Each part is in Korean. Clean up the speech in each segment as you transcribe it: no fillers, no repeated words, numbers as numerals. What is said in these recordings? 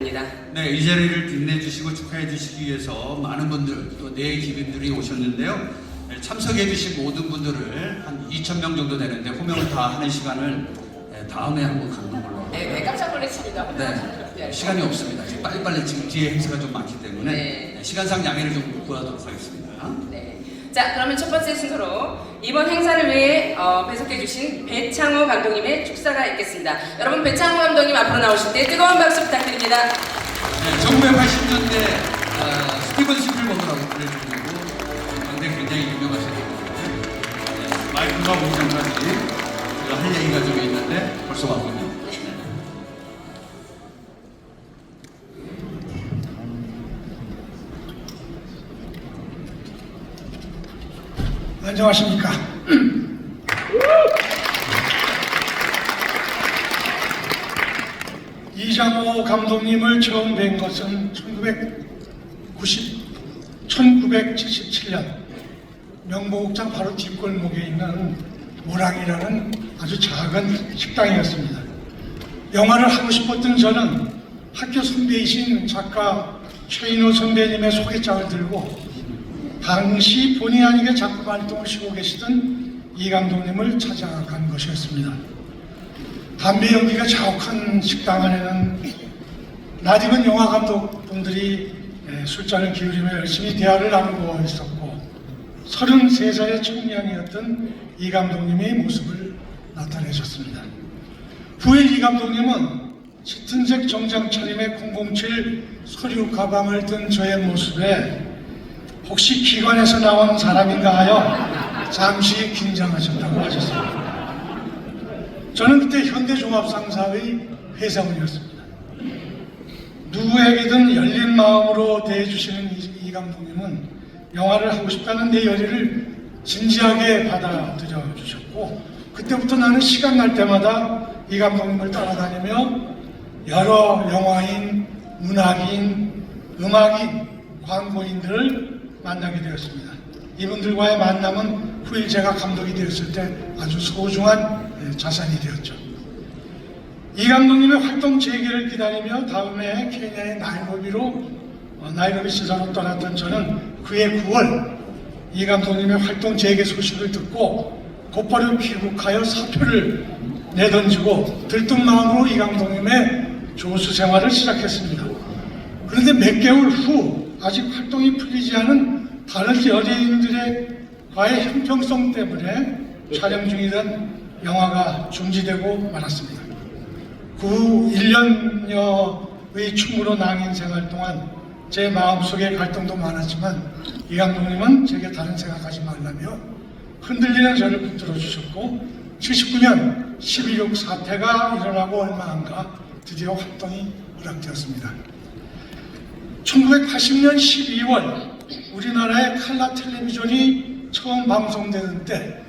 네, 이 자리를 빛내주시고 축하해주시기 위해서 많은 분들, 또 내 기빈들이 오셨는데요. 참석해주신 모든 분들을 한 2,000명 정도 되는데 호명을 다 하는 시간을 다음에 한번 갖는 걸로. 네, 깜짝 놀랐습니다. 네, 시간이 없습니다. 지금 빨리빨리 지금 뒤에 행사가 좀 많기 때문에 네. 시간상 양해를 좀 구하도록 하겠습니다. 네. 자, 그러면 첫 번째 순서로 이번 행사를 위해 배석해주신 배창호 감독님의 축사가 있겠습니다. 여러분, 배창호 감독님 앞으로 나오실 때 뜨거운 박수 부탁드립니다. 네, 1980년대 스티븐 스필버그라고 불릴 정도고 그런데 굉장히 유명하시거든요. 네, 마이클과 공장까지 할 얘기가 좀 있는데 벌써 왔군요. 안녕하십니까. 이장호 감독님을 처음 뵌 것은 1977년 명보극장 바로 뒷골목에 있는 모랑이라는 아주 작은 식당이었습니다. 영화를 하고 싶었던 저는 학교 선배이신 작가 최인호 선배님의 소개장을 들고 당시 본의 아니게 작품 활동을 쉬고 계시던 이 감독님을 찾아간 것이었습니다. 담배 연기가 자욱한 식당 안에는 낯익은 영화 감독분들이 술잔을 기울이며 열심히 대화를 나누고 있었고 33살의 청년이었던 이 감독님의 모습을 나타내셨습니다. 후에 이 감독님은 짙은색 정장 차림의 007 서류 가방을 든 저의 모습에 혹시 기관에서 나온 사람인가 하여 잠시 긴장하셨다고 하셨습니다. 저는 그때 현대종합상사의 회장이었습니다. 누구에게든 열린 마음으로 대해주시는 이 감독님은 영화를 하고 싶다는 내 열의를 진지하게 받아들여 주셨고 그때부터 나는 시간 날 때마다 이 감독님을 따라다니며 여러 영화인, 문학인, 음악인, 광고인들을 만나게 되었습니다. 이분들과의 만남은 후일 제가 감독이 되었을 때 아주 소중한 자산이 되었죠. 이 감독님의 활동 재개를 기다리며 다음해 케냐의 나이로비 시사로 떠났던 저는 그해 9월 이 감독님의 활동 재개 소식을 듣고 곧바로 귀국하여 사표를 내던지고 들뜬 마음으로 이 감독님의 조수 생활을 시작했습니다. 그런데 몇 개월 후 아직 활동이 풀리지 않은 다른 연예인들과의 형평성 때문에 촬영 중이던 영화가 중지되고 말았습니다. 그 1년여의 춤으로 낭인 생활 동안 제 마음속에 갈등도 많았지만 이 감독님은 제게 다른 생각하지 말라며 흔들리는 저를 붙들어 주셨고 79년 12.6 사태가 일어나고 얼마 안가 드디어 활동이 허락되었습니다. 1980년 12월 우리나라의 칼라 텔레비전이 처음 방송되는 때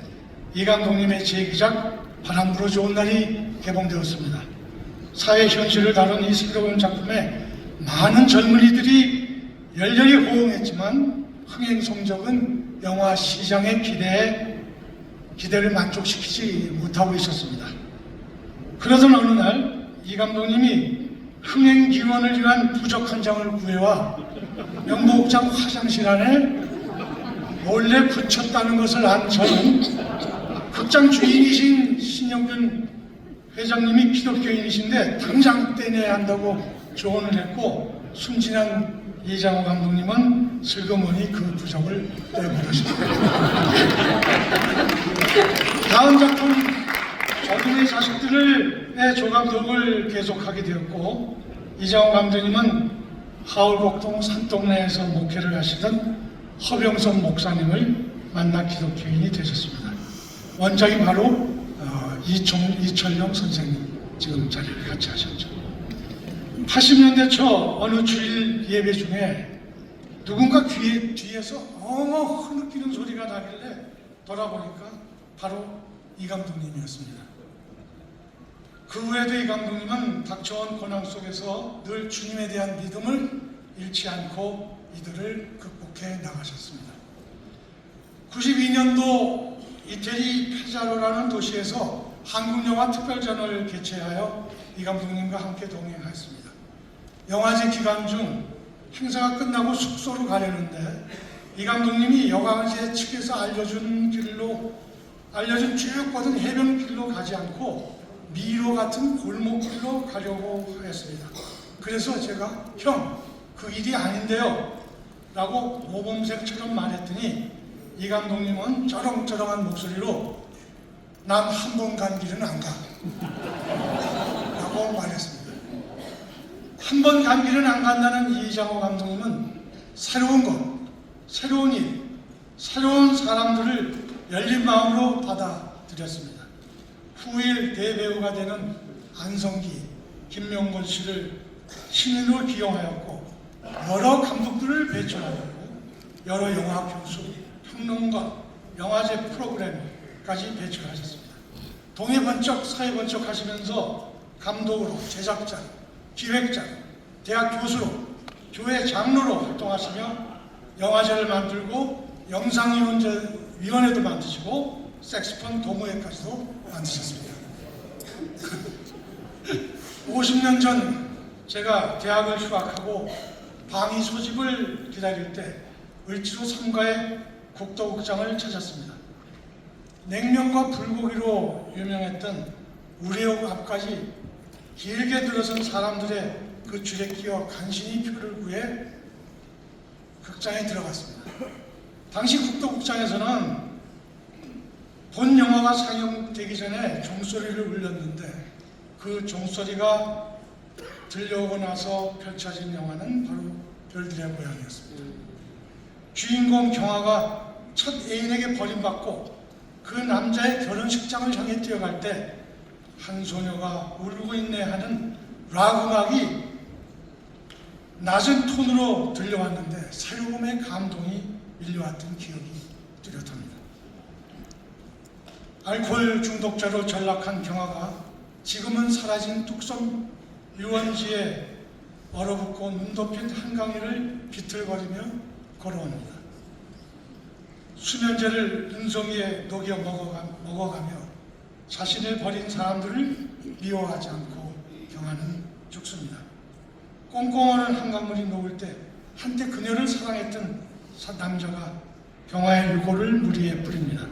이 감독님의 재기작 바람 불어 좋은 날이 개봉되었습니다. 사회 현실을 다룬 이 새로운 작품에 많은 젊은이들이 열렬히 호응했지만 흥행 성적은 영화 시장의 기대를 만족시키지 못하고 있었습니다. 그러던 어느 날 이 감독님이 흥행 기원을 위한 부적 한 장을 구해와 명보극장 화장실 안에 몰래 붙였다는 것을 안 저는 극장 주인이신 신영균 회장님이 기독교인이신데 당장 떼내야 한다고 조언을 했고 순진한 이장호 감독님은 슬그머니 그 부적을 떼버렸습니다. 다음 작품 어둠의 자식들의 조감독을 계속하게 되었고 이장호 감독님은 하울곡동 산동네에서 목회를 하시던 허병선 목사님을 만나 기독교인이 되셨습니다. 원작이 바로 이철영 선생님 지금 자리를 같이 하셨죠. 80년대 초 어느 주일 예배 중에 누군가 뒤에서 엉엉 흐느끼는 소리가 나길래 돌아보니까 바로 이 감독님이었습니다. 그 후에도 이 감독님은 닥쳐온 고난 속에서 늘 주님에 대한 믿음을 잃지 않고 이들을 극복해 나가셨습니다. 92년도 이태리 페자로라는 도시에서 한국영화 특별전을 개최하여 이 감독님과 함께 동행하였습니다. 영화제 기간 중 행사가 끝나고 숙소로 가려는데 이 감독님이 영화제 측에서 알려준 쭉 뻗은 해변길로 가지 않고 미로 같은 골목길로 가려고 하였습니다. 그래서 제가 형, 그 길이 아닌데요 라고 모범생처럼 말했더니 이 감독님은 쩌렁쩌렁한 목소리로 난 한 번 간 길은 안 가 라고 말했습니다. 한 번 간 길은 안 간다는 이장호 감독님은 새로운 것, 새로운 일, 새로운 사람들을 열린 마음으로 받아들였습니다. 후일 대배우가 되는 안성기, 김명곤 씨를 신인으로 기용하였고 여러 감독들을 배출하였고 여러 영화 교수, 평론가, 영화제 프로그램까지 배출하셨습니다. 동해 번쩍 서해 번쩍 하시면서 감독으로, 제작자, 기획자, 대학 교수로, 교회 장로로 활동하시며 영화제를 만들고 영상위원회도 만드시고 색소폰 동호회까지도 만드셨습니다. 50년 전 제가 대학을 휴학하고 방위 소집을 기다릴 때 을지로 3가의 국도극장을 찾았습니다. 냉면과 불고기로 유명했던 우레옥 앞까지 길게 들어선 사람들의 그 줄에 끼어 간신히 표를 구해 극장에 들어갔습니다. 당시 국도극장에서는 본 영화가 상영되기 전에 종소리를 울렸는데 그 종소리가 들려오고 나서 펼쳐진 영화는 바로 별들의 고향이었습니다. 주인공 경아가 첫 애인에게 버림받고 그 남자의 결혼식장을 향해 뛰어갈 때 한 소녀가 울고 있네 하는 락 음악이 낮은 톤으로 들려왔는데 새로움의 감동이 밀려왔던 기억이 뚜렷합니다. 알코올 중독자로 전락한 경아가 지금은 사라진 뚝섬 유원지에 얼어붙고 눈 덮인 한강위를 비틀거리며 걸어옵니다. 수면제를 눈송이에 녹여 먹어가며 자신을 버린 사람들을 미워하지 않고 경아는 죽습니다. 꽁꽁 얼은 한강물이 녹을 때 한때 그녀를 사랑했던 남자가 경아의 유골을 물 위에 뿌립니다.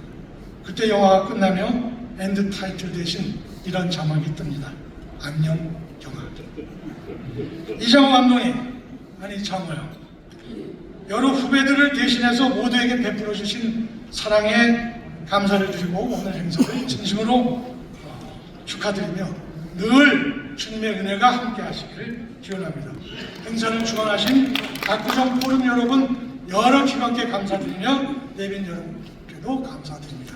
그때 영화가 끝나며 엔드 타이틀 대신 이런 자막이 뜹니다. 안녕 경아. 이장호 감독님, 아니 장호요. 여러 후배들을 대신해서 모두에게 베풀어 주신 사랑에 감사를 드리고 오늘 행사를 진심으로 축하드리며 늘 주님의 은혜가 함께 하시기를 기원합니다. 행사를 주관하신 박구정 포럼 여러분 여러 기관께 감사드리며 내빈 여러분께도 감사드립니다.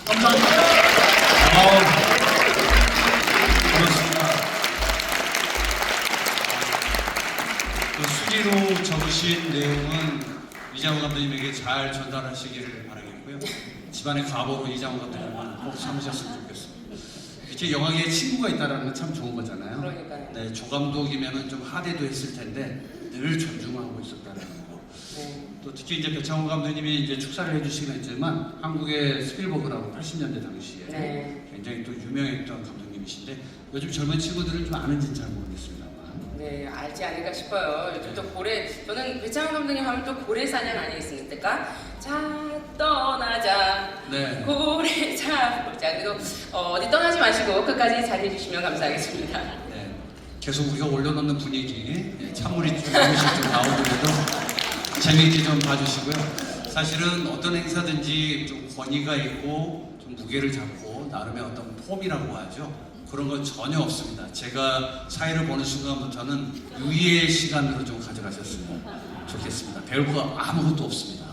감사합니다. 고맙습니다. 그 수기로 적으신 내용은 이장호 감독님에게 잘 전달하시기를 바라겠고요. 집안의 가보로 이장호 감독님은 꼭 삼으셨으면 좋겠습니다. 이렇게 영화계에 친구가 있다는 건 참 좋은 거잖아요. 그러니까요. 네, 조 감독이면은 좀 하대도 했을 텐데 늘 존중하고 있었다는 거. 네. 또 특히 이제 배창호 감독님이 이제 축사를 해주시긴 했지만 한국의 스필버그라고 80년대 당시에 네. 굉장히 또 유명했던 감독님이신데 요즘 젊은 친구들은 좀 아는지는 잘 모르겠습니다만. 네, 알지 않을까 싶어요. 요즘 또 고래, 저는 배창호 감독님 하면 또 고래사냥 아니겠습니까? 자, 떠나자. 네. 고래 잡자. 그리고 어디 떠나지 마시고 끝까지 잘 해주시면 감사하겠습니다. 네. 계속 우리가 올려놓는 분위기, 찬물이 조금씩 좀 나오더라도 재미있게 좀 봐주시고요. 사실은 어떤 행사든지 좀 권위가 있고 좀 무게를 잡고 나름의 어떤 폼이라고 하죠. 그런 건 전혀 없습니다. 제가 사회를 보는 순간부터는 유의의 시간으로 좀 가져가셨으면 좋겠습니다. 별거 아무것도 없습니다.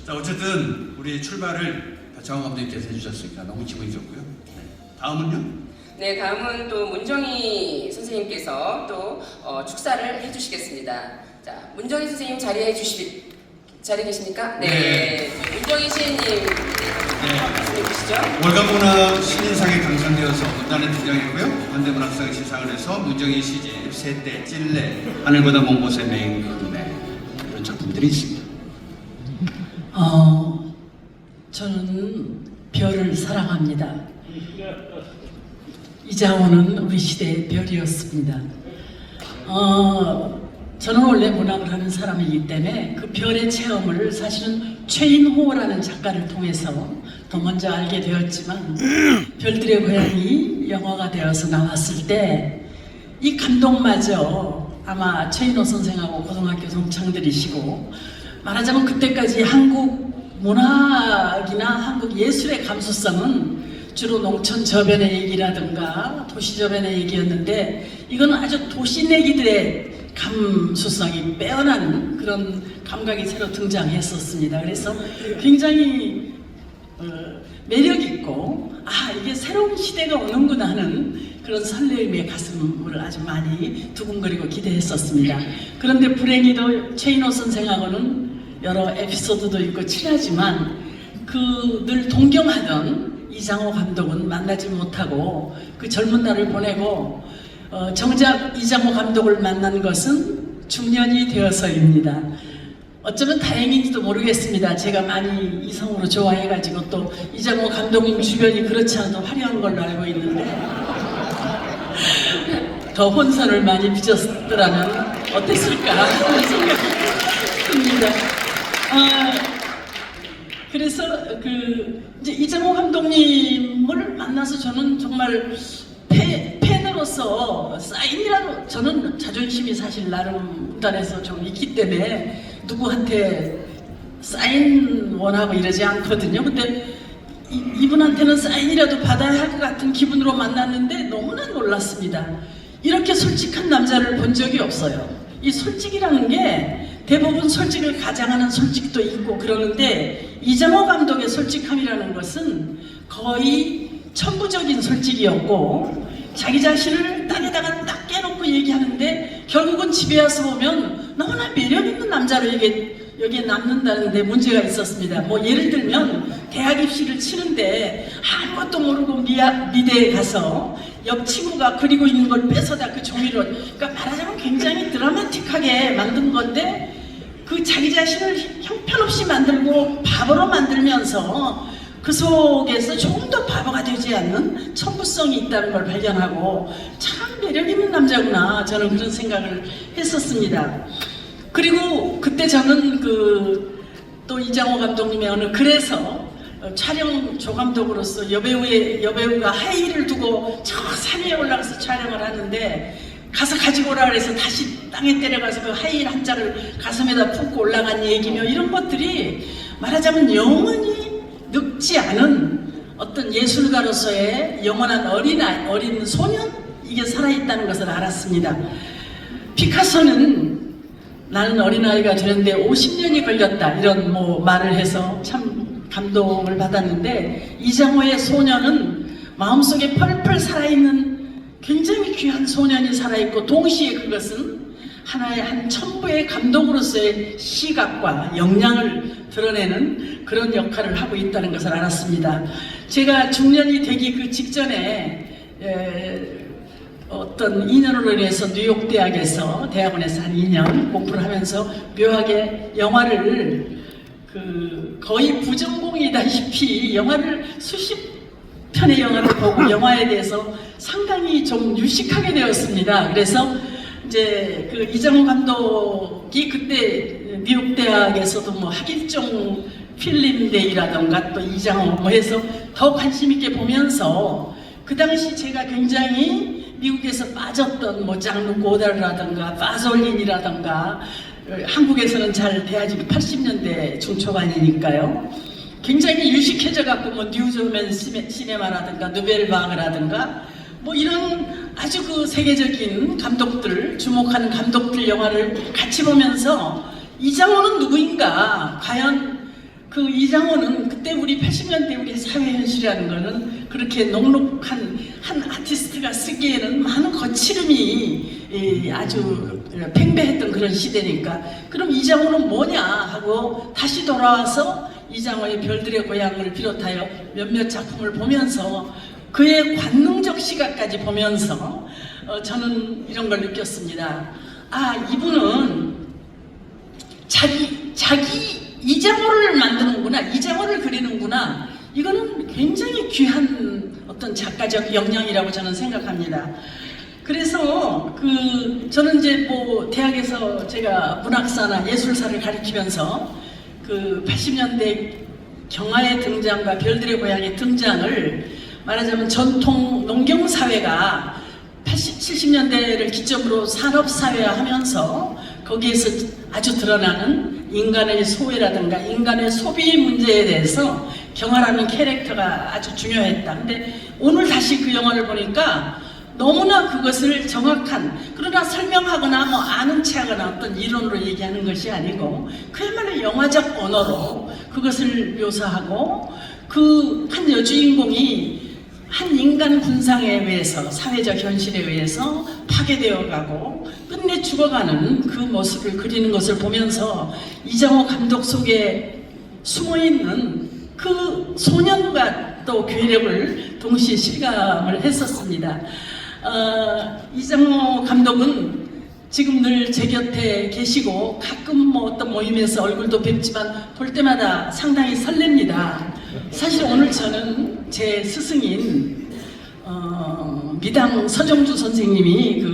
자, 어쨌든 우리 출발을 배창호 감독님께서 해주셨으니까 너무 기분이 좋고요. 네. 다음은요? 네, 다음은 또 문정희 선생님께서 또 축사를 해주시겠습니다. 자, 문정희 선생님 자리에 계십니까? 네. 문정희 시인님 말씀해 주시죠. 월간문학 신인상에 당선되어서 문단에 등장했고요. 현대문학상 시상을 해서 문정희 시집, 새떼, 찔레, 하늘보다 먼 곳에 맹 그네 이런 작품들이 있습니다. 저는 별을 사랑합니다. 이장호는 우리 시대의 별이었습니다. 저는 원래 문학을 하는 사람이기 때문에 그 별의 체험을 사실은 최인호라는 작가를 통해서 더 먼저 알게 되었지만 별들의 고향이 영화가 되어서 나왔을 때 이 감동마저 아마 최인호 선생하고 고등학교 동창들이시고 말하자면 그때까지 한국 문학이나 한국 예술의 감수성은 주로 농촌 저변의 얘기라든가 도시 저변의 얘기였는데 이거는 아주 도시 내기들의 감수성이 빼어난 그런 감각이 새로 등장했었습니다. 그래서 굉장히 매력있고 이게 새로운 시대가 오는구나 하는 그런 설레임의 가슴을 아주 많이 두근거리고 기대했었습니다. 그런데 불행히도 최인호 선생하고는 여러 에피소드도 있고 친하지만 그 늘 동경하던 이장호 감독은 만나지 못하고 그 젊은 날을 보내고 정작 이장호 감독을 만난 것은 중년이 되어서입니다. 어쩌면 다행인지도 모르겠습니다. 제가 많이 이성으로 좋아해가지고 또 이장호 감독님 주변이 그렇지 않아도 화려한 걸로 알고 있는데 더 혼선을 많이 빚었더라면 어땠을까 하는 생각이 듭니다. 그래서 이제 이장호 감독님을 만나서 저는 정말 팬으로서 사인이라도 저는 자존심이 사실 나름 단에서 좀 있기 때문에 누구한테 사인 원하고 이러지 않거든요. 근데 이분한테는 사인이라도 받아야 할 것 같은 기분으로 만났는데 너무나 놀랐습니다. 이렇게 솔직한 남자를 본 적이 없어요. 이 솔직이라는 게 대부분 솔직을 가장하는 솔직도 있고 그러는데 이장호 감독의 솔직함이라는 것은 거의 천부적인 솔직이었고 자기 자신을 땅에다가 딱 깨놓고 얘기하는데 결국은 집에 와서 보면 너무나 매력있는 남자로 여기에 남는다는데 문제가 있었습니다. 뭐 예를 들면 대학 입시를 치는데 아무것도 모르고 미대에 가서 옆 친구가 그리고 있는 걸 뺏어다 그 종이로 그러니까 말하자면 굉장히 드라마틱하게 만든 건데 그 자기 자신을 형편없이 만들고 바보로 만들면서 그 속에서 조금 더 바보가 되지 않는 천부성이 있다는 걸 발견하고 참 매력있는 남자구나 저는 그런 생각을 했었습니다. 그리고 그때 저는 또 이장호 감독님의 어느 글에서 촬영 조감독으로서 여배우가 하이힐을 두고 저 산 위에 올라가서 촬영을 하는데 가서 가지고 오라 그래서 다시 땅에 때려가서 그 하이힐 한 짝을 가슴에다 품고 올라간 얘기며 이런 것들이 말하자면 영원히 늙지 않은 어떤 예술가로서의 영원한 어린 소년? 이게 살아있다는 것을 알았습니다. 피카소는 나는 어린아이가 되는데 50년이 걸렸다 이런 말을 해서 참 감동을 받았는데 이장호의 소년은 마음속에 펄펄 살아있는 굉장히 귀한 소년이 살아있고 동시에 그것은 하나의 한 첨부의 감독으로서의 시각과 역량을 드러내는 그런 역할을 하고 있다는 것을 알았습니다. 제가 중년이 되기 그 직전에 어떤 인연으로 인해서 뉴욕 대학원에서 한 2년 공부를 하면서 묘하게 영화를 거의 부전공이다시피 영화를 수십 편의 영화를 보고 영화에 대해서 상당히 좀 유식하게 되었습니다. 그래서 이제 이장호 감독이 그때 뉴욕 대학에서도 학일종 필름데이라던가 또 이장호 해서 더 관심 있게 보면서 그 당시 제가 굉장히 미국에서 빠졌던 장르 고다르라든가 파솔린이라든가 한국에서는 잘 대하지 80년대 중초반이니까요. 굉장히 유식해져 갖고 뉴저맨 시네마라든가 누벨바그라든가 이런 아주 세계적인 감독들 주목하는 감독들 영화를 같이 보면서 이장호는 누구인가? 과연 이장호는 그때 우리 80년대 우리 사회 현실이라는 거는 그렇게 녹록한 한 아티스트가 쓰기에는 많은 거칠음이 아주 팽배했던 그런 시대니까 그럼 이장호는 뭐냐 하고 다시 돌아와서 이장호의 별들의 고향을 비롯하여 몇몇 작품을 보면서 그의 관능적 시각까지 보면서 저는 이런 걸 느꼈습니다. 이분은 자기 이장호를 만드는구나, 이장호를 그리는구나. 이거는 굉장히 귀한 어떤 작가적 역량이라고 저는 생각합니다. 그래서 저는 이제 뭐 대학에서 제가 문학사나 예술사를 가리키면서 80년대 경화의 등장과 별들의 고향의 등장을 말하자면 전통 농경사회가 70년대를 기점으로 산업사회화하면서 거기에서 아주 드러나는 인간의 소외라든가 인간의 소비 문제에 대해서 경화라는 캐릭터가 아주 중요했다. 근데 오늘 다시 그 영화를 보니까 너무나 그것을 정확한, 그러나 설명하거나 뭐 아는 체하거나 어떤 이론으로 얘기하는 것이 아니고 그야말로 영화적 언어로 그것을 묘사하고 그 한 여주인공이 한 인간 군상에 의해서 사회적 현실에 의해서 파괴되어 가고 끝내 죽어가는 그 모습을 그리는 것을 보면서 이장호 감독 속에 숨어있는 그 소년과 또 괴력을 동시에 실감을 했었습니다. 이장호 감독은 지금 늘 제 곁에 계시고 가끔 뭐 어떤 모임에서 얼굴도 뵙지만 볼 때마다 상당히 설렙니다. 사실 오늘 저는 제 스승인 미당 서정주 선생님이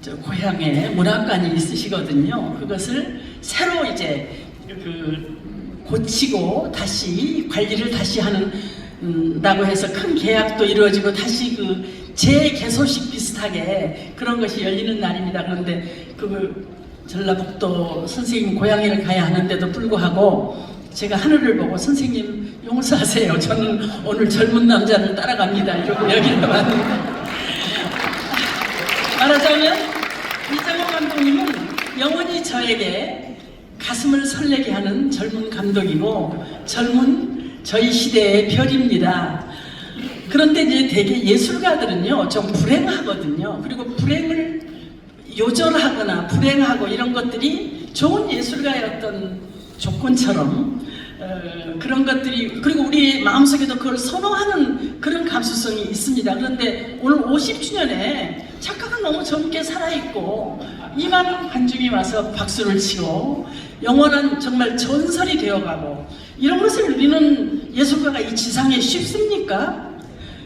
저 고향에 문학관이 있으시거든요. 그것을 새로 이제 고치고 다시 관리를 다시 하는다고 해서 큰 계약도 이루어지고 다시 재개소식 비슷하게 그런 것이 열리는 날입니다. 그런데 전라북도 선생님 고향에를 가야 하는데도 불구하고 제가 하늘을 보고 선생님 용서하세요. 저는 오늘 젊은 남자를 따라갑니다. 이러고 여기를 왔는데 말하자면 이장호 감독님은 영원히 저에게 가슴을 설레게 하는 젊은 감독이고 젊은 저희 시대의 별입니다. 그런데 이제 대개 예술가들은요 좀 불행하거든요. 그리고 불행을 요절하거나 불행하고 이런 것들이 좋은 예술가의 어떤 조건처럼 그런 것들이, 그리고 우리 마음속에도 그걸 선호하는 그런 감수성이 있습니다. 그런데 오늘 50주년에 작가가 너무 젊게 살아있고 이 많은 관중이 와서 박수를 치고 영원한 정말 전설이 되어가고 이런 것을 누리는 예술가가 이 지상에 쉽습니까?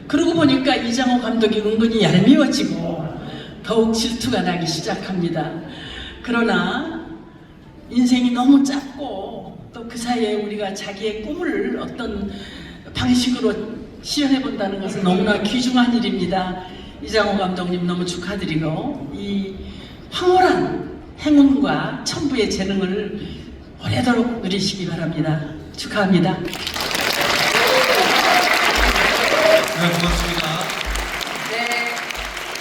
그러고 보니까 이장호 감독이 은근히 얄미워지고 더욱 질투가 나기 시작합니다. 그러나 인생이 너무 짧고 또 그 사이에 우리가 자기의 꿈을 어떤 방식으로 시연해 본다는 것은 너무나 귀중한 일입니다. 이장호 감독님 너무 축하드리고 이 황홀한 행운과 천부의 재능을 오래도록 누리시기 바랍니다. 축하합니다. 네, 고맙습니다. 네,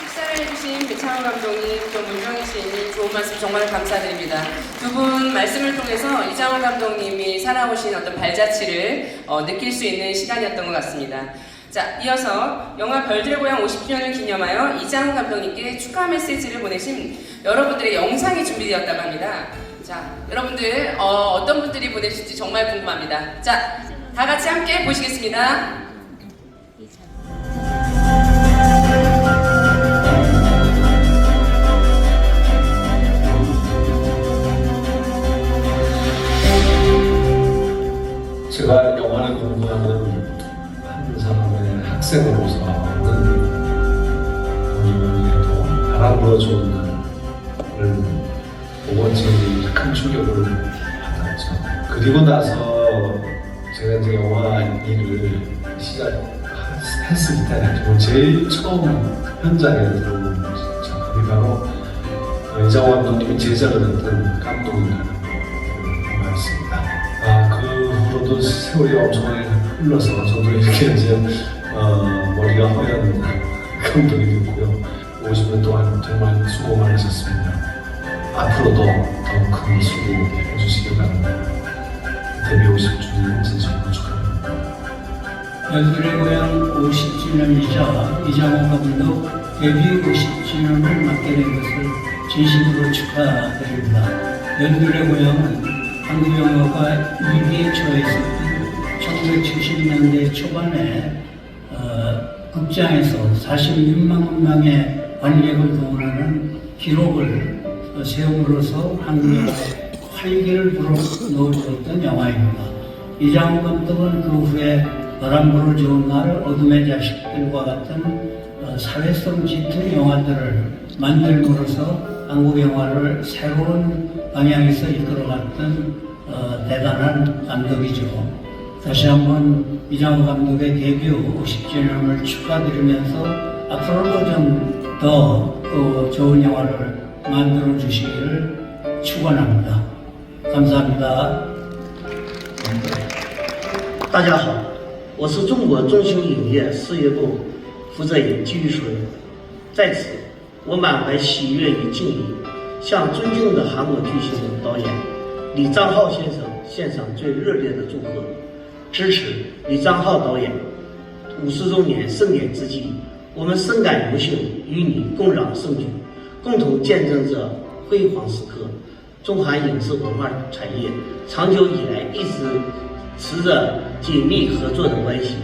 식사를 해주신 배창호 감독님, 또 문정희 시인님 좋은 말씀 정말 감사드립니다. 두 분 말씀을 통해서 이장호 감독님이 살아오신 어떤 발자취를 느낄 수 있는 시간이었던 것 같습니다. 자, 이어서 영화 별들의 고향 50주년을 기념하여 이장호 감독님께 축하 메시지를 보내신 여러분들의 영상이 준비되었다고 합니다. 자, 여러분들 어떤 분들이 보내실지 정말 궁금합니다. 자, 다 같이 함께 보시겠습니다. 제가 영화를 공부하는 한 사람의 학생으로서는 이번에도 바람 불어주는 날을 보고 제일 큰 충격을 받았죠. 그리고 나서 제가 이제 영화 일을 시작했을 때 제일 처음 현장에 들어온 작품이 바로 이장호 감독님이 제작을 했던 깜동이라는 영화였습니다. 그 후로도 세월이 엄청나게 흘러서 저도 이렇게 이제 머리가 허연 감독이 됐고요. 50년 동안 정말 수고 많으셨습니다. 앞으로도 더 큰 수고해 주시길 바랍니다. 데뷔 50주년 진심으로 축하합니다. 별들의 고향 50주년이자 이장호 감독 데뷔 50주년을 맞게 된 것을 진심으로 축하드립니다. 별들의 고향은 한국 영화가 위기에 처했었던 1970년대 초반에 극장에서 46만 명의 관객을 동원하는 기록을 세움으로써 한국 영화의 활기를 불어넣어주었던 영화입니다. 이장호 감독은 그 후에 바람 불어 좋은 날, 어둠의 자식들과 같은 사회성 짙은 영화들을 만들므로써 한국 영화를 새로운 방향에서 이끌어갔던 대단한 감독이죠. 다시 한번 이장호 감독의 데뷔 50주년을 축하드리면서 앞으로도 좀 더 좋은 영화를 만들어 주시기를 축원합니다. 감사합니다. 大家好，我是中国中型影业事业部负责人季玉纯。在此，我满怀喜悦与敬意，向尊敬的韩国巨星导演李章浩先生献上最热烈的祝贺，支持李章浩导演50周年盛典之际，我们深感荣幸与你共襄盛举，共同见证这辉煌时刻。中韩影视文化产业长久以来一直持着紧密合作的关系，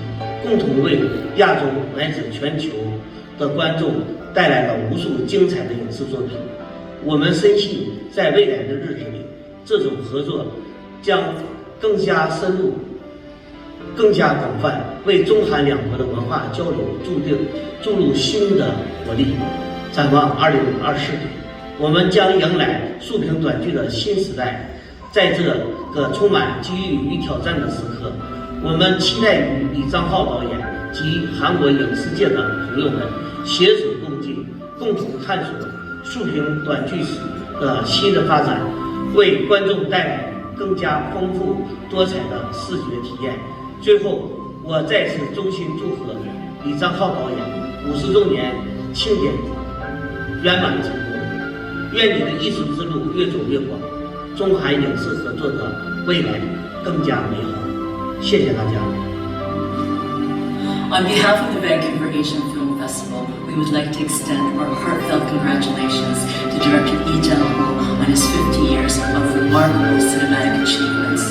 共同为亚洲乃至全球的观众带来了无数精彩的影视作品。我们深信，在未来的日子里，这种合作将更加深入、更加广泛，为中韩两国的文化交流注入新的活力。展望2024年，我们将迎来竖屏短剧的新时代。在这个充满机遇与挑战的时刻，我们期待与李章浩导演及韩国影视界的朋友们携手共进，共同探索竖屏短剧史的新的发展，为观众带来更加丰富多彩的视觉体验。最后，我再次衷心祝贺李章浩导演50周年庆典圆满成功，愿你的艺术之路越走越广，中韩影视合作的未来更加美好。谢谢大家。 On behalf of the Vancouver Asian Film Festival, we would like to extend our heartfelt congratulations to Director Lee Jang-ho on his 50 years of remarkable cinematic achievements.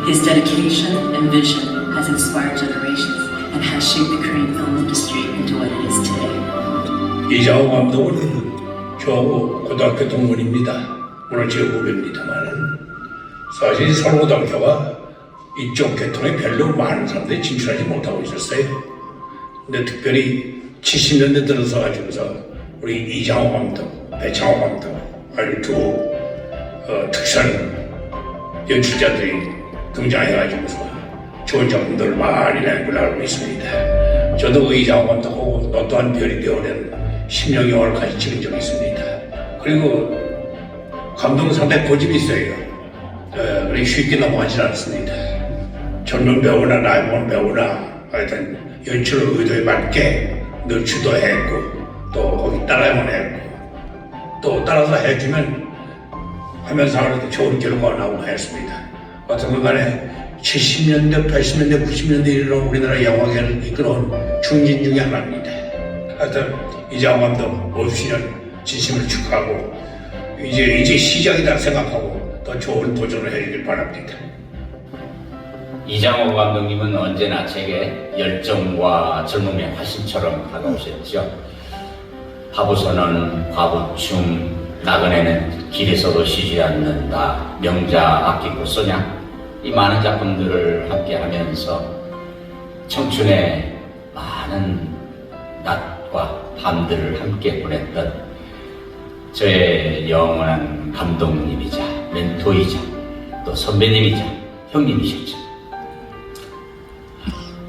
His dedication and vision has inspired generations and has shaped the Korean film industry into what it is today. 이장호 감독은 저하고 고등학교 동문입니다. 오늘 제 후배입니다만은 사실 서울고등학교가 이쪽 계통에 별로 많은 사람들이 진출하지 못하고 있었어요. 근데 특별히 70년대 들어서 가지고서 우리 이장호 감독, 배창호 감독, 아주 두 특선 연출자들이 등장해가지고서 좋은 작품들을 많이 낸 걸로 알고 있습니다. 저도 그 이장호 감독하고 또 또한 별이 되어낸 10년 영화를 같이 찍은 적이 있습니다. 그리고 감독은 상당히 고집이 있어요. 그렇게 쉽게 넘어가지 않습니다. 젊은 배우나 나이 먹은 배우나 하여튼 연출 의도에 맞게 늘 주도했고 또 거기 따라야만 했고 또 따라서 해주면 화면상으로도 좋은 결과가 나오고 했습니다. 어떤 것 간에 70년대, 80년대, 90년대 이르러 우리나라 영화계를 이끌어온 중진 중에 하나입니다. 하여튼 이장호 감독 50주년 진심으로 축하하고 이제 시작이다 생각하고 더 좋은 도전을 해주길 바랍니다. 이장호 감독님은 언제나 제게 열정과 젊음의 화신처럼 다가오셨죠. 바보선언, 과부충, 나그네는 길에서도 쉬지 않는다, 명자 아끼고 소냐, 이 많은 작품들을 함께 하면서 청춘의 많은 낮과 밤들을 함께 보냈던 저의 영원한 감독님이자 멘토이자 또 선배님이자 형님이셨죠.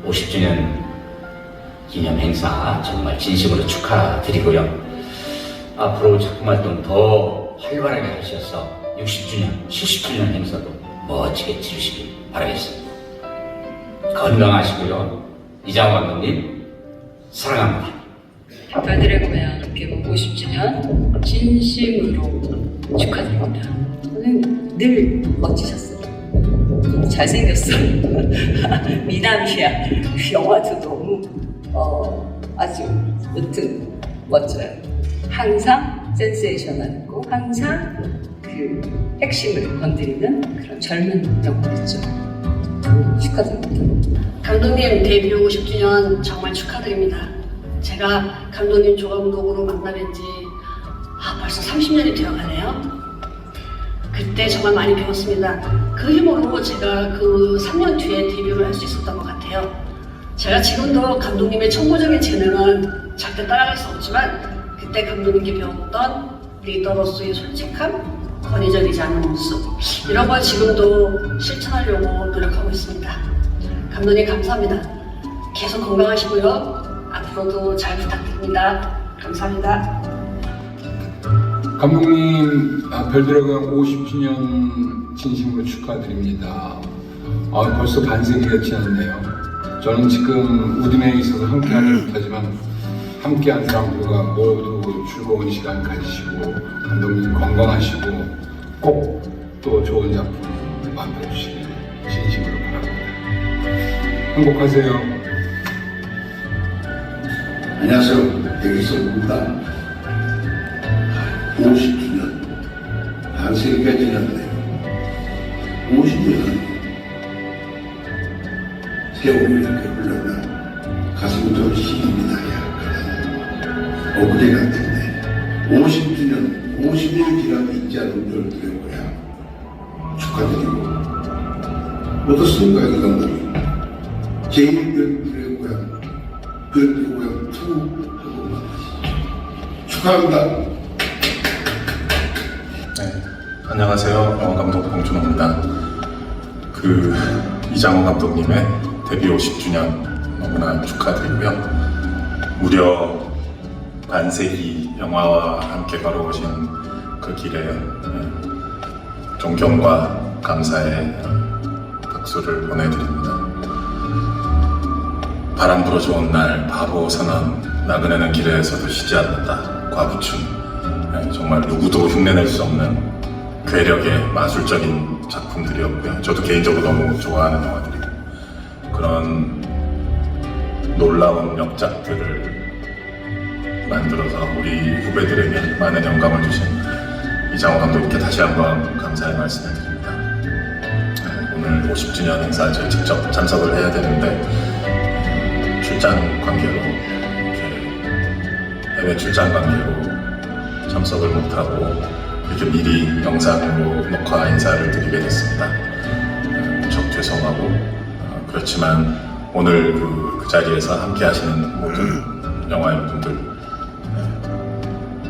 50주년 기념 행사 정말 진심으로 축하드리고요. 앞으로 작품 활동 더 활발하게 하셔서 60주년, 70주년 행사도 멋지게 치르시길 바라겠습니다. 건강하시고요. 이장호 감독님 사랑합니다. 별들의 고향 개국 50주년 진심으로 축하드립니다. 저는 늘 멋지셨어요. 잘생겼어요. 미남이야. 영화도 너무 아주 여튼 멋져요. 항상 센세이셔널했고 항상 그 핵심을 건드리는 그런 젊은 영화였죠. 축하드립니다. 감독님 데뷔 50주년 정말 축하드립니다. 제가 감독님 조감독으로 만나뵌 지 벌써 30년이 되어가네요. 그때 정말 많이 배웠습니다. 그 힘으로 제가 그 3년 뒤에 데뷔를 할 수 있었던 것 같아요. 제가 지금도 감독님의 천부적인 재능은 절대 따라갈 수 없지만 그때 감독님께 배웠던 리더로서의 솔직함, 권위적이지 않은 모습 이런 걸 지금도 실천하려고 노력하고 있습니다. 감독님 감사합니다. 계속 건강하시고요. 앞으로도 잘 부탁드립니다. 감사합니다. 감독님 별드래곤 50주년 진심으로 축하드립니다. 벌써 반세기가 지났네요. 저는 지금 우딘에 있어서 함께하지 못하지만 함께한 사람들과 모두 즐거운 시간 가지시고 감독님 건강하시고 꼭 또 좋은 작품 만들어주시길 진심으로 바랍니다. 행복하세요. 안녕하세요. 여기서입니다. 50주년 반세기가 지났네요. 50년은 세월이 이렇게 흘러나 가슴이 좀 시립니다. 약간 억울해 같은데 50주년 50일 지나도 잊지 않은 별들의 고향 축하드리고 어떻습니까? 이 감독님 제1별들의 고향 별들의 고향 2 하고 만나시죠. 축하합니다. 네, 안녕하세요. 영화감독 봉준호입니다. 이장호 감독님의 데뷔 50주년 너무나 축하드리고요. 무려 반세기 영화와 함께 걸어오신 그 길에 존경과 감사의 박수를 보내드립니다. 바람 불어 좋은 날, 바보 선언, 나그네는 길에서도 쉬지 않는다, 과부춘. 정말 누구도 흉내낼 수 없는 괴력의 마술적인 작품들이었고요. 저도 개인적으로 너무 좋아하는 영화들이고 그런 놀라운 역작들을 만들어서 우리 후배들에게 많은 영감을 주신 이장호 감독님께 다시 한번 감사의 말씀을 드립니다. 오늘 50주년 행사에 저희 직접 참석을 해야 되는데 출장 관계로 이렇게 해외 출장 관계로 참석을 못하고 이렇게 미리 영상으로 녹화 인사를 드리게 됐습니다. 무척 죄송하고 그렇지만 오늘 그 자리에서 함께 하시는 모든 영화 여러분들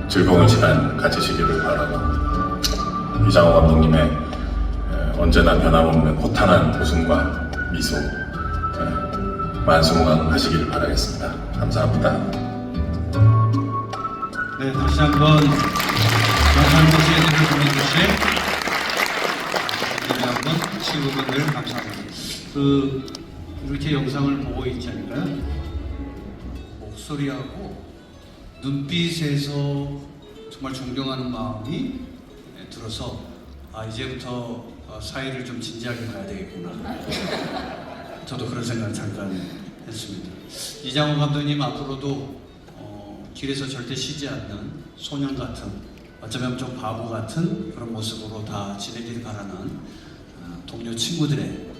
즐거운 시간 가지시기를 바라고 이장호 감독님의 언제나 변함없는 호탕한 웃음과 미소 만수무강하시기를 바라겠습니다. 감사합니다. 네, 다시 한번 영상도 시해드를 보내주신 한번 친구분들 감사합니다. 이렇게 영상을 보고 있지 않을까요? 목소리하고 눈빛에서 정말 존경하는 마음이 들어서 이제부터 사이를 좀 진지하게 봐야 되겠구나. 저도 그런 생각을 잠깐 했습니다. 이장호 감독님 앞으로도 길에서 절대 쉬지 않는 소년 같은, 어쩌면 좀 바보 같은 그런 모습으로 다 지내길 바라는 동료 친구들의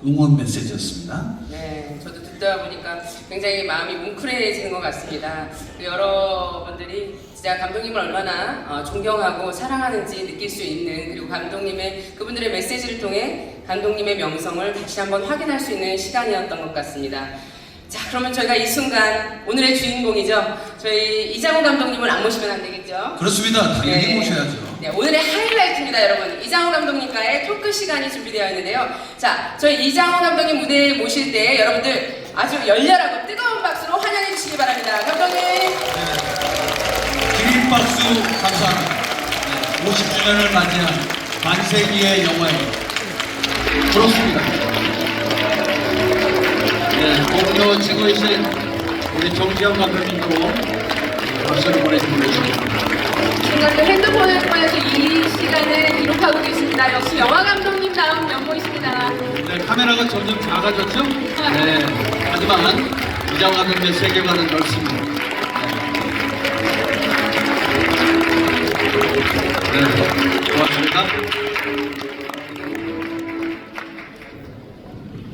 응원 메시지였습니다. 네, 저도 듣다 보니까 굉장히 마음이 뭉클해지는 것 같습니다. 여러분들이 진짜 감독님을 얼마나 존경하고 사랑하는지 느낄 수 있는, 그리고 감독님의 그분들의 메시지를 통해 감독님의 명성을 다시 한번 확인할 수 있는 시간이었던 것 같습니다. 자, 그러면 저희가 이 순간 오늘의 주인공이죠. 저희 이장호 감독님을 안 모시면 안 되겠죠? 그렇습니다. 당연히 네. 모셔야죠. 네, 오늘의 하이라이트입니다, 여러분. 이장호 감독님과의 토크 시간이 준비되어 있는데요. 자, 저희 이장호 감독님 무대에 모실 때 여러분들 아주 열렬하고 뜨거운 박수로 환영해 주시기 바랍니다. 감독님. 긴 박수 감사합니다. 50주년을 맞이한 반세기의 영화예요. 그렇습니다. 공로 지구이신 우리 정지영 감독님도 박수를 보내주십니다. 지금 핸드폰을 통해서 이 시간을 기록하고 계십니다. 역시 영화 감독님 다음 연보이십니다. 네, 카메라가 점점 작아졌죠? 네. 하지만 이장호 감독님의 세계관은 넓습니다. 네, 고맙습니다.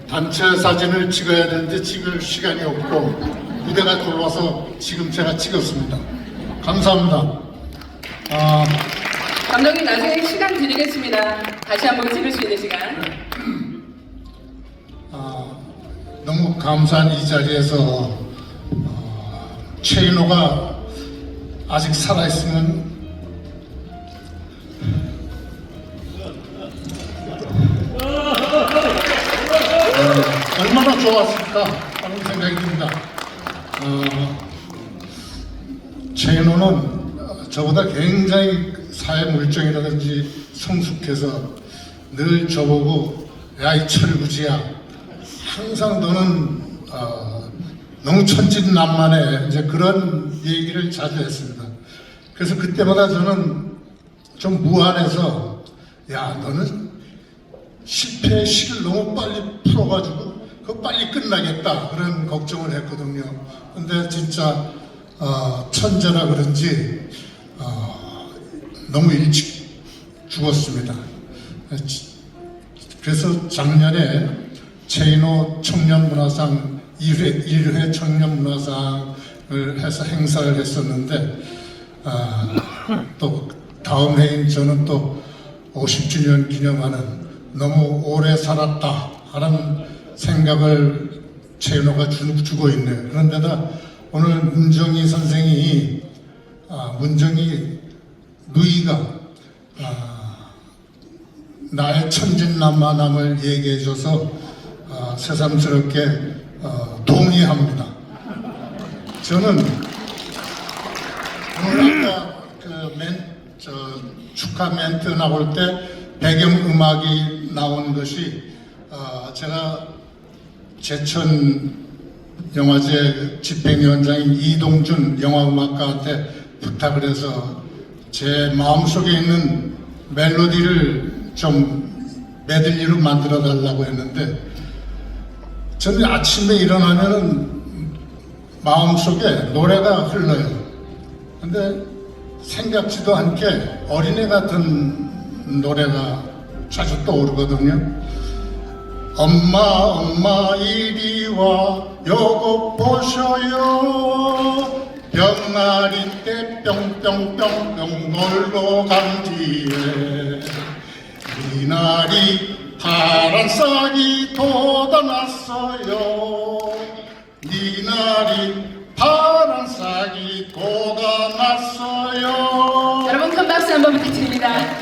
단체 사진을 찍어야 되는데 찍을 시간이 없고 무대가 돌아와서 지금 제가 찍었습니다. 감사합니다. 감독님 나중에 시간 드리겠습니다. 다시 한번 찍을 수 있는 시간. 너무 감사한 이 자리에서 최인호가 아직 살아있으면 얼마나 좋았을까 하는 생각이 듭니다. 최인호는 저보다 굉장히 사회 물정이라든지 성숙해서 늘 저보고 야 이 철부지야 항상 너는 너무 천진난만해 이제 그런 얘기를 자주 했습니다. 그래서 그때마다 저는 좀 무안해서 야 너는 실패의 시를 너무 빨리 풀어가지고 그거 빨리 끝나겠다 그런 걱정을 했거든요. 근데 진짜 천재라 그런지 너무 일찍 죽었습니다. 그래서 작년에 최인호 청년문화상 1회 청년문화상을 해서 행사를 했었는데 또 다음 해인 저는 또 50주년 기념하는 너무 오래 살았다 하는 생각을 최인호가 주고 있네요. 그런데다 오늘 문정희 선생이 문정희 누이가 나의 천진난만함을 얘기해줘서 새삼스럽게 동의합니다. 저는 오늘 아까 축하 멘트 나올 때 배경음악이 나온 것이 제가 제천 영화제 집행위원장인 이동준 영화음악가한테 부탁을 해서 제 마음속에 있는 멜로디를 좀 메들리로 만들어 달라고 했는데 저는 아침에 일어나면은 마음속에 노래가 흘러요. 근데 생각지도 않게 어린애 같은 노래가 자주 떠오르거든요. 엄마 이리 와 요거 보셔요. 병아리 때 뿅뿅뿅뿅 놀러 간 뒤에 이날이 파란 싹이 돋아났어요. 이날이 파란 싹이 돋아났어요. 여러분 큰 박수 한번 부탁드립니다.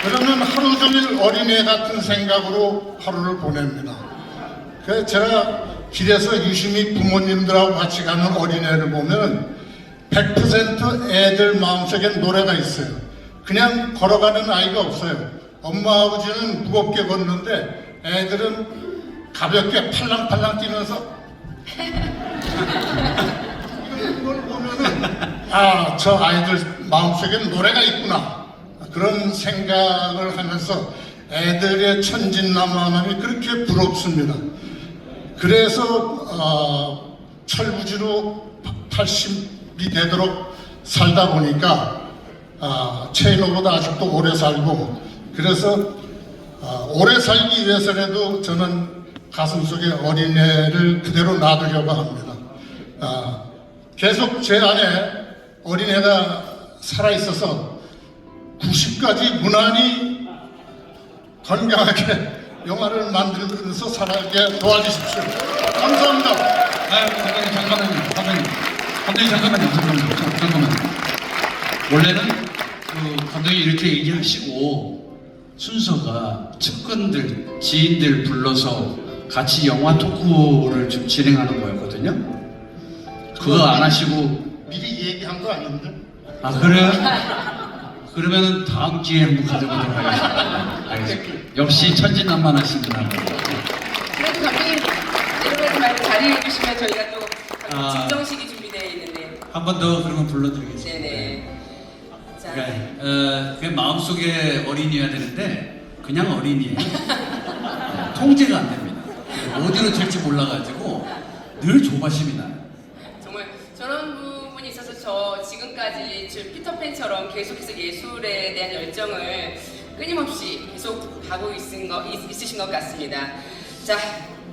그러면 하루 종일 어린애 같은 생각으로 하루를 보냅니다. 그래서 제가 길에서 유심히 부모님들하고 같이 가는 어린애를 보면 100% 애들 마음속에 노래가 있어요. 그냥 걸어가는 아이가 없어요. 엄마 아버지는 무겁게 걷는데 애들은 가볍게 팔랑팔랑 뛰면서 그걸 보면은 저 아이들 마음속에 노래가 있구나 그런 생각을 하면서 애들의 천진난만함이 그렇게 부럽습니다. 그래서 철부지로 80이 되도록 살다 보니까 최인호보다 아직도 오래 살고 그래서 오래 살기 위해서라도 저는 가슴속에 어린애를 그대로 놔두려고 합니다. 계속 제 안에 어린애가 살아있어서 90까지 무난히 건강하게 영화를 만들면서 살아가게 도와주십시오. 감사합니다. 잠깐만요. 원래는 감독님 이렇게 얘기하시고 순서가 측근들, 지인들 불러서 같이 영화 토크를 좀 진행하는 거였거든요. 그거 안 하시고 미리 얘기한 거 아닌데? 그래요? 그러면은 다음 기회에 한번 가져보도록 하겠습니다. 알겠습니다. 역시 천진난만하시구나. 그래도 감독님 내려가지 말고 자리해 주시면 저희가 또 증정식이 준비되어 있는데 한 번 더 그러면 불러드리겠습니다. 네네. 자, 그게 마음속에 어린이여야 되는데 그냥 어린이에요. 통제가 안 됩니다. 어디로 튈지 몰라가지고 늘 조바심이 나요. 정말 저런 부분이 있어서 저 지금까지 피터팬처럼 계속해서 예술에 대한 열정을 끊임없이 계속 가고 있으신 것 같습니다. 자.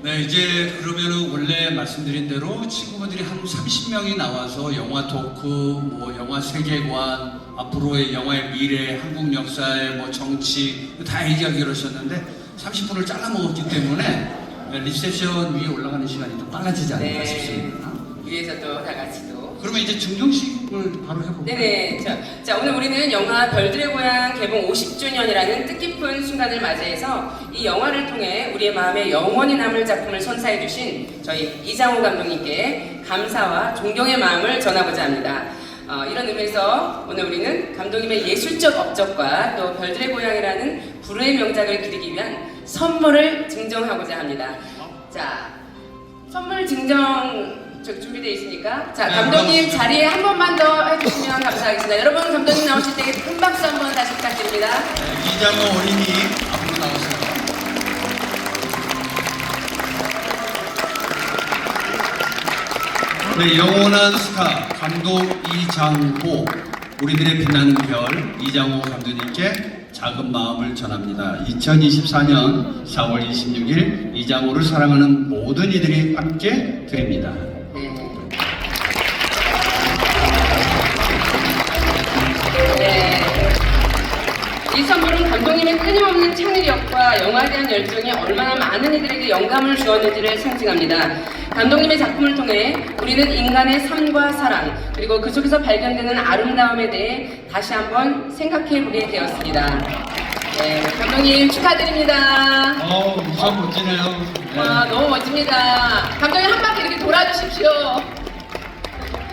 네, 이제 그러면은 원래 말씀드린 대로 친구분들이 한 30명이 나와서 영화 토크, 뭐 영화 세계관, 앞으로의 영화의 미래, 한국 역사의 뭐 정치 다 얘기하기로 하셨는데 30분을 잘라 먹었기 때문에 리셉션 위에 올라가는 시간이 좀 빨라지지 않을까 네. 싶습니다. 위에서 또 다 같이 또. 그러면 이제 증정식을 바로 해볼까요? 네네. 자, 오늘 우리는 영화 별들의 고향 개봉 50주년이라는 뜻깊은 순간을 맞이해서 이 영화를 통해 우리의 마음에 영원히 남을 작품을 선사해주신 저희 이장호 감독님께 감사와 존경의 마음을 전하고자 합니다. 이런 의미에서 오늘 우리는 감독님의 예술적 업적과 또 별들의 고향이라는 불후의 명작을 기리기 위한 선물을 증정하고자 합니다. 자, 선물 증정 준비되어 있으니까 자, 감독님 자리에 한 번만 더 해주시면 감사하겠습니다. 여러분, 감독님 나오실 때 큰 박수 한번 다시 부탁드립니다. 이장호 어린이 앞으로 나오세요. 네, 영원한 스타 감독 이장호, 우리들의 빛나는 별 이장호 감독님께 작은 마음을 전합니다. 2024년 4월 26일 이장호를 사랑하는 모든 이들이 함께 드립니다. 네. 이 선물은 감독님의 끊임없는 창의력과 영화에 대한 열정이 얼마나 많은 이들에게 영감을 주었는지를 상징합니다. 감독님의 작품을 통해 우리는 인간의 삶과 사랑, 그리고 그 속에서 발견되는 아름다움에 대해 다시 한번 생각해보게 되었습니다. 네, 감독님 축하드립니다. 참 멋지네요. 네. 와, 너무 멋집니다. 감독님 한 바퀴 이렇게 돌아주십시오.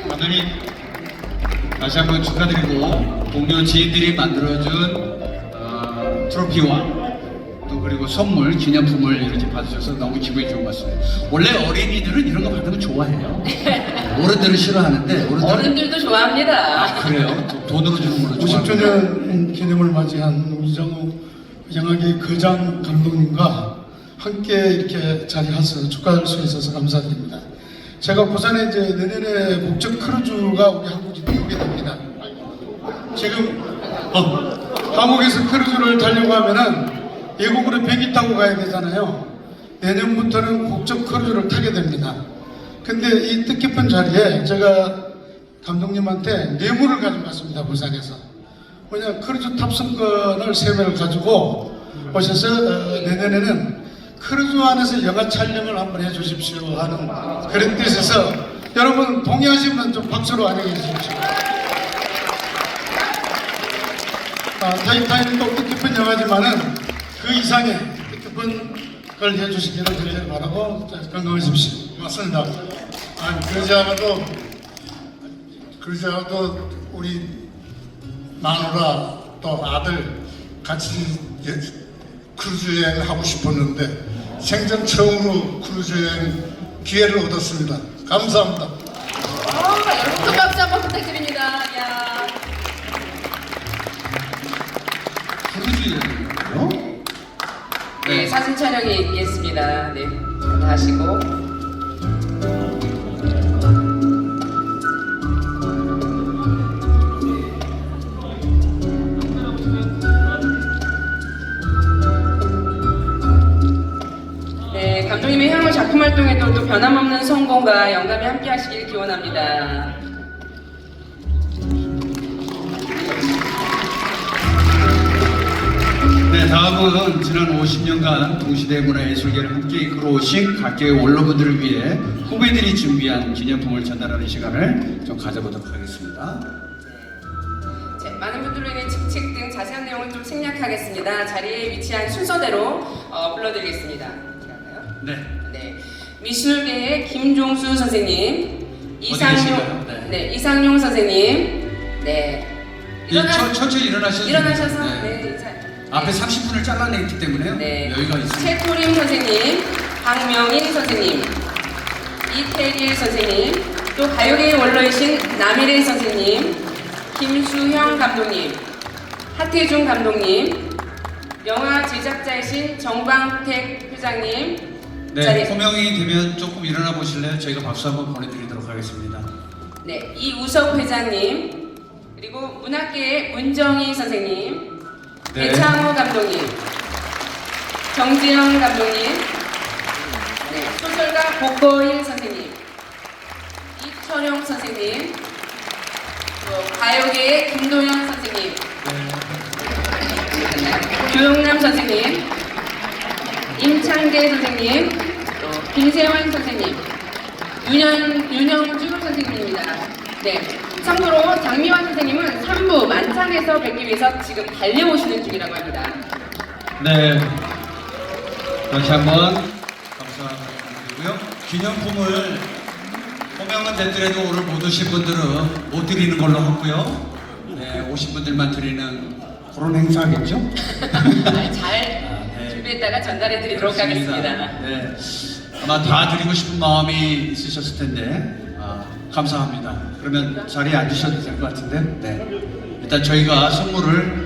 감독님 다시 한번 축하드리고 동료 지인들이 만들어준 트로피와 또 그리고 선물, 기념품을 이렇게 받으셔서 너무 기분이 좋은 것 같습니다. 원래 어린이들은 이런 거 받으면 좋아해요. 어른들은 싫어하는데 어른들도 좋아합니다. 아, 그래요? 돈으로 주는 걸로 좋아합니다. 50주년 기념을 맞이한 이장호 영화계 거장 감독님과 함께 이렇게 자리해서 축하할 수 있어서 감사드립니다. 제가 부산에 이제 내년에 국적 크루즈가 우리 한국에 들어오게 됩니다. 지금 한국에서 크루즈를 타려고 하면은 외국으로 비행기 타고 가야 되잖아요. 내년부터는 국적 크루즈를 타게 됩니다. 근데 이 뜻깊은 자리에 제가 감독님한테 뇌물을 가져갔습니다. 부산에서. 뭐냐, 크루즈 탑승권을 3명을 가지고 오셔서 내년에는 크루즈 안에서 영화 촬영을 한번 해주십시오 하는 그런 뜻에서 여러분 동의하시면 좀 박수로 환영해 주십시오. 타이타닉은 또 뜻깊은 영화지만은 그 이상의 뜻깊은 걸 해주시기를 간절히 바라고 건강하십시오. 고맙습니다. 그러자도 우리 마누라 또 아들 같이 크루즈 여행을 하고 싶었는데 생전 처음으로 크루즈 여행 기회를 얻었습니다. 감사합니다. 여러분 큰 박수 한번 부탁드립니다. 야. 크루즈 여행이요? 네, 사진 촬영이 있겠습니다. 네, 다 하시고. 네, 감독님의 향후 작품 활동에도 또 변함없는 성공과 영감이 함께 하시길 기원합니다. 네, 다음은 지난 50년간 동시대 문화예술계를 함께 이끌어오신 각계의 원로분들을 위해 후배들이 준비한 기념품을 전달하는 시간을 좀 가져보도록 하겠습니다. 네, 많은 분들로 인해 직책 등 자세한 내용을 좀 생략하겠습니다. 자리에 위치한 순서대로 불러드리겠습니다. 네. 네, 미술계의 김종수 선생님, 이상용, 네. 이상용 선생님, 네. 천천히 일어나셔서. 일어나셔서, 네. 앞에 30분을 잘라냈기 때문에요. 네. 여기가 있습니다. 최토림 선생님, 박명인 선생님, 이태길 선생님, 또 가요계의 원로이신 남일의 선생님, 김수형 감독님, 하태중 감독님, 영화 제작자이신 정광택 회장님. 네, 호명이 되면 조금 일어나 보실래요? 저희가 박수 한번 보내드리도록 하겠습니다. 네, 이우석 회장님, 그리고 문학계의 문정희 선생님, 네. 배창호 감독님, 정지영 감독님, 네, 소설가 고거일 선생님, 이철용 선생님, 또 가요계의 김도영 선생님, 조용남 선생님, 임창계 선생님, 김세환 선생님, 윤영주 선생님입니다. 네. 참고로 장미환 선생님은 3부 만찬에서 뵙기 위해서 지금 달려오시는 중이라고 합니다. 네. 다시 한번 감사드리고요. 기념품을 호명은 됐더라도 오늘 못 오신 분들은 못 드리는 걸로 하고요. 네, 오신 분들만 드리는 그런 행사겠죠? 잘 준비했다가 전달해 드리도록 하겠습니다. 네. 아마 다 드리고 싶은 마음이 있으셨을 텐데 감사합니다. 그러면 자리에 앉으셔도 될 것 같은데 네. 일단 저희가 선물을